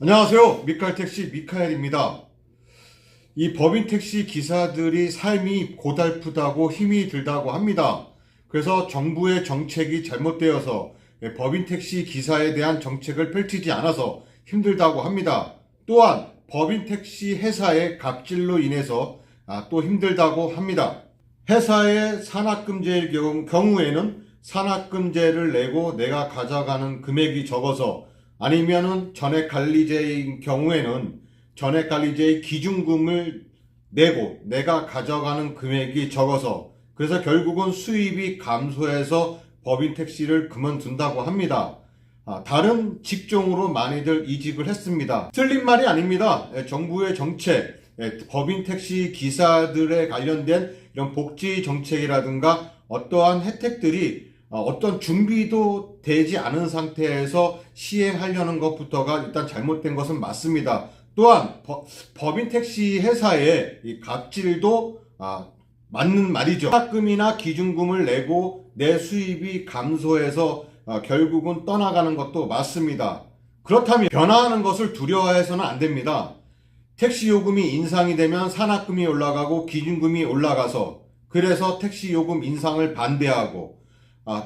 안녕하세요. 미카엘택시 미카엘입니다. 이 법인택시 기사들이 삶이 고달프다고 힘이 들다고 합니다. 그래서 정부의 정책이 잘못되어서 법인택시 기사에 대한 정책을 펼치지 않아서 힘들다고 합니다. 또한 법인택시 회사의 갑질로 인해서 또 힘들다고 합니다. 회사의 산학금제일 경우에는 산학금제를 내고 내가 가져가는 금액이 적어서, 아니면은 전액관리제인 경우에는 전액관리제의 기준금을 내고 내가 가져가는 금액이 적어서, 그래서 결국은 수입이 감소해서 법인택시를 그만둔다고 합니다. 다른 직종으로 많이들 이직을 했습니다. 틀린 말이 아닙니다. 정부의 정책, 법인택시 기사들에 관련된 이런 복지 정책이라든가 어떠한 혜택들이 어떤 준비도 되지 않은 상태에서 시행하려는 것부터가 일단 잘못된 것은 맞습니다. 또한 법인택시 회사의 이 갑질도 맞는 말이죠. 합금이나 기준금을 내고 내 수입이 감소해서 결국은 떠나가는 것도 맞습니다. 그렇다면 변화하는 것을 두려워해서는 안 됩니다. 택시 요금이 인상이 되면 산학금이 올라가고 기준금이 올라가서, 그래서 택시 요금 인상을 반대하고,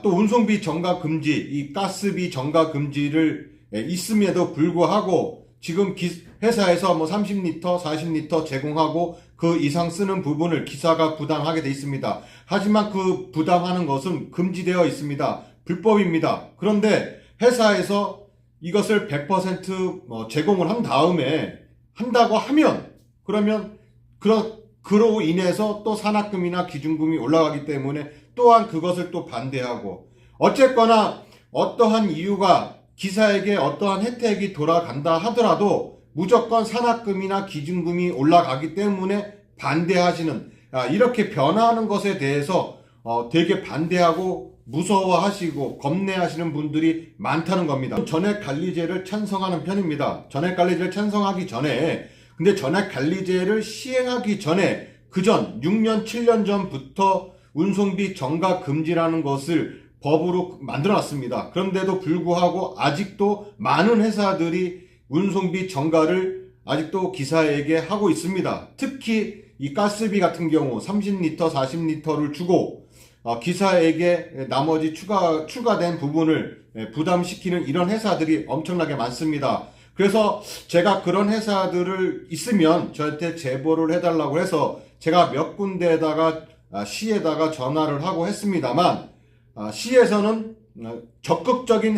또 운송비 정가 금지, 이 가스비 정가 금지를 있음에도 불구하고 지금 회사에서 30리터, 40리터 제공하고 그 이상 쓰는 부분을 기사가 부담하게 돼 있습니다. 하지만 그 부담하는 것은 금지되어 있습니다. 불법입니다. 그런데 회사에서 이것을 100% 제공을 한 다음에 한다고 하면, 그러면 그로 인해서 또 산학금이나 기준금이 올라가기 때문에 또한 그것을 또 반대하고, 어쨌거나 어떠한 이유가 기사에게 어떠한 혜택이 돌아간다 하더라도 무조건 산학금이나 기준금이 올라가기 때문에 반대하시는, 이렇게 변화하는 것에 대해서 되게 반대하고 무서워하시고 겁내하시는 분들이 많다는 겁니다. 전액관리제를 찬성하는 편입니다. 전액관리제를 찬성하기 전에, 근데 전액관리제를 시행하기 전에 그전 6년 7년 전부터 운송비 정가 금지라는 것을 법으로 만들어놨습니다. 그런데도 불구하고 아직도 많은 회사들이 운송비 정가를 아직도 기사에게 하고 있습니다. 특히 이 가스비 같은 경우 30리터, 40리터를 주고 기사에게 나머지 추가된 부분을 부담시키는 이런 회사들이 엄청나게 많습니다. 그래서 제가 그런 회사들을 있으면 저한테 제보를 해달라고 해서 제가 몇 군데에다가 시에다가 전화를 하고 했습니다만, 시에서는 적극적인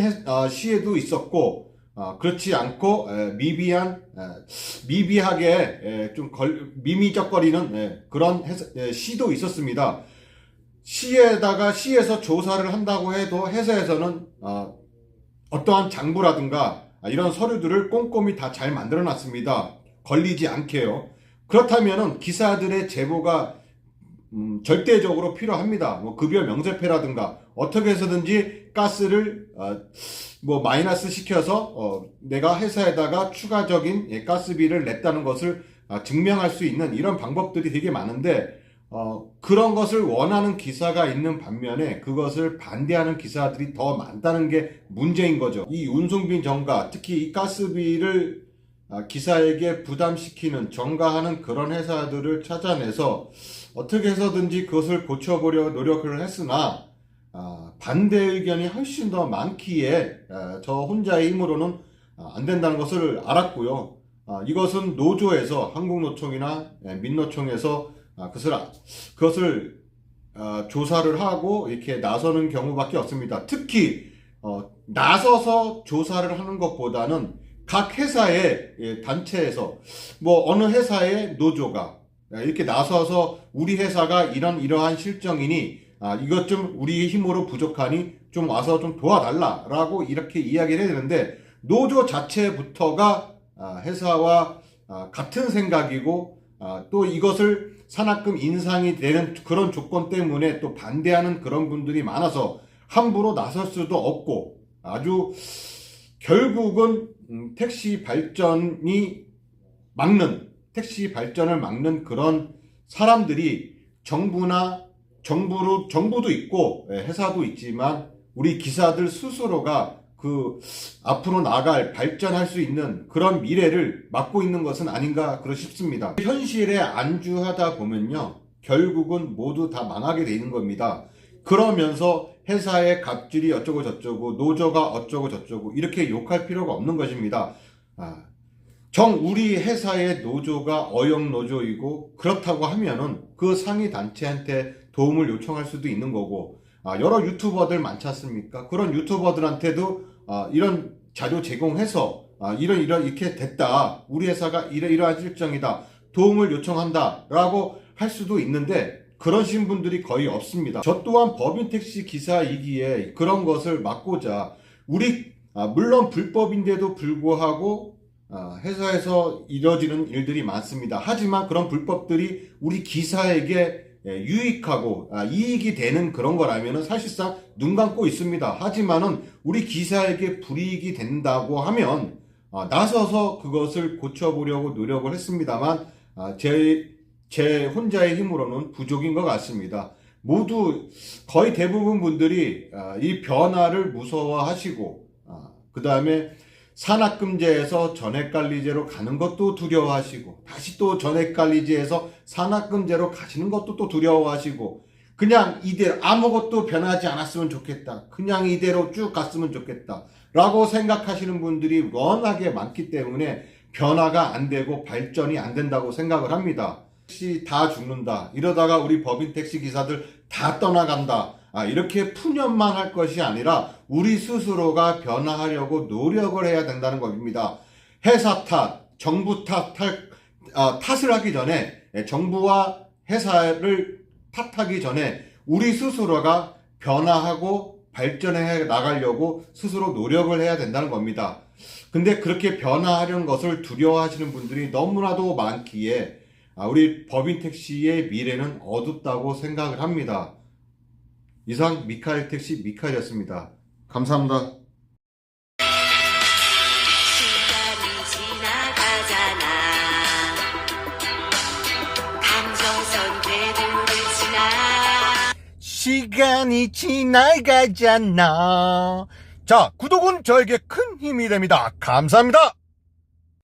시에도 있었고, 그렇지 않고 미비하게 좀 미미적거리는 그런 시도 있었습니다. 시에서 조사를 한다고 해도 회사에서는 어떠한 장부라든가 이런 서류들을 꼼꼼히 다 잘 만들어 놨습니다. 걸리지 않게요. 그렇다면은 기사들의 제보가 절대적으로 필요합니다. 급여 명세표라든가 어떻게 해서든지 가스를 마이너스 시켜서 내가 회사에다가 추가적인 가스비를 냈다는 것을 증명할 수 있는 이런 방법들이 되게 많은데, 그런 것을 원하는 기사가 있는 반면에 그것을 반대하는 기사들이 더 많다는 게 문제인 거죠. 이 운송비 정가, 특히 이 가스비를 기사에게 부담시키는 정가하는 그런 회사들을 찾아내서 어떻게 해서든지 그것을 고쳐보려 노력을 했으나 반대 의견이 훨씬 더 많기에 저 혼자의 힘으로는 안 된다는 것을 알았고요. 이것은 노조에서, 한국노총이나 민노총에서 그것을 조사를 하고 이렇게 나서는 경우밖에 없습니다. 특히 나서서 조사를 하는 것보다는 각 회사의 단체에서 어느 회사의 노조가 이렇게 나서서 우리 회사가 이러한 실정이니 이것 좀 우리 힘으로 부족하니 좀 와서 좀 도와달라라고 이렇게 이야기를 해야 되는데, 노조 자체부터가 회사와 같은 생각이고 또 이것을 산학금 인상이 되는 그런 조건 때문에 또 반대하는 그런 분들이 많아서 함부로 나설 수도 없고, 아주 결국은 택시 발전을 막는 그런 사람들이 정부도 있고 회사도 있지만 우리 기사들 스스로가 앞으로 나갈 발전할 수 있는 그런 미래를 막고 있는 것은 아닌가 싶습니다. 현실에 안주하다 보면요, 결국은 모두 다 망하게 되는 겁니다. 그러면서 회사의 갑질이 어쩌고 저쩌고 노조가 어쩌고 저쩌고 이렇게 욕할 필요가 없는 것입니다. 우리 회사의 노조가 어영 노조이고 그렇다고 하면은 그 상위 단체한테 도움을 요청할 수도 있는 거고, 여러 유튜버들 많지 않습니까? 그런 유튜버들한테도 이런 자료 제공해서 이렇게 됐다, 우리 회사가 이러이러한 일정이다, 도움을 요청한다 라고 할 수도 있는데 그러신 분들이 거의 없습니다. 저 또한 법인택시 기사이기에 그런 것을 막고자 물론 불법인데도 불구하고 회사에서 이뤄지는 일들이 많습니다. 하지만 그런 불법들이 우리 기사에게 유익하고 이익이 되는 그런 거라면 사실상 눈 감고 있습니다. 하지만은 우리 기사에게 불이익이 된다고 하면 나서서 그것을 고쳐보려고 노력을 했습니다만 제 혼자의 힘으로는 부족인 것 같습니다. 거의 대부분 분들이 이 변화를 무서워하시고, 그 다음에 산학금제에서 전액관리제로 가는 것도 두려워하시고, 다시 또 전액관리제에서 산학금제로 가시는 것도 또 두려워하시고, 그냥 이대로 아무것도 변하지 않았으면 좋겠다, 그냥 이대로 쭉 갔으면 좋겠다 라고 생각하시는 분들이 워낙에 많기 때문에 변화가 안 되고 발전이 안 된다고 생각을 합니다. 택시 다 죽는다, 이러다가 우리 법인 택시 기사들 다 떠나간다, 이렇게 푸념만 할 것이 아니라 우리 스스로가 변화하려고 노력을 해야 된다는 겁니다. 회사 탓, 정부 탓을 하기 전에, 정부와 회사를 탓하기 전에 우리 스스로가 변화하고 발전해 나가려고 스스로 노력을 해야 된다는 겁니다. 근데 그렇게 변화하려는 것을 두려워하시는 분들이 너무나도 많기에 우리 법인택시의 미래는 어둡다고 생각을 합니다. 이상 미카엘 택시 미카엘이었습니다. 감사합니다. 시간이 지나가잖아. 감정선 궤도를 지나. 시간이 지나가잖아. 자, 구독은 저에게 큰 힘이 됩니다. 감사합니다.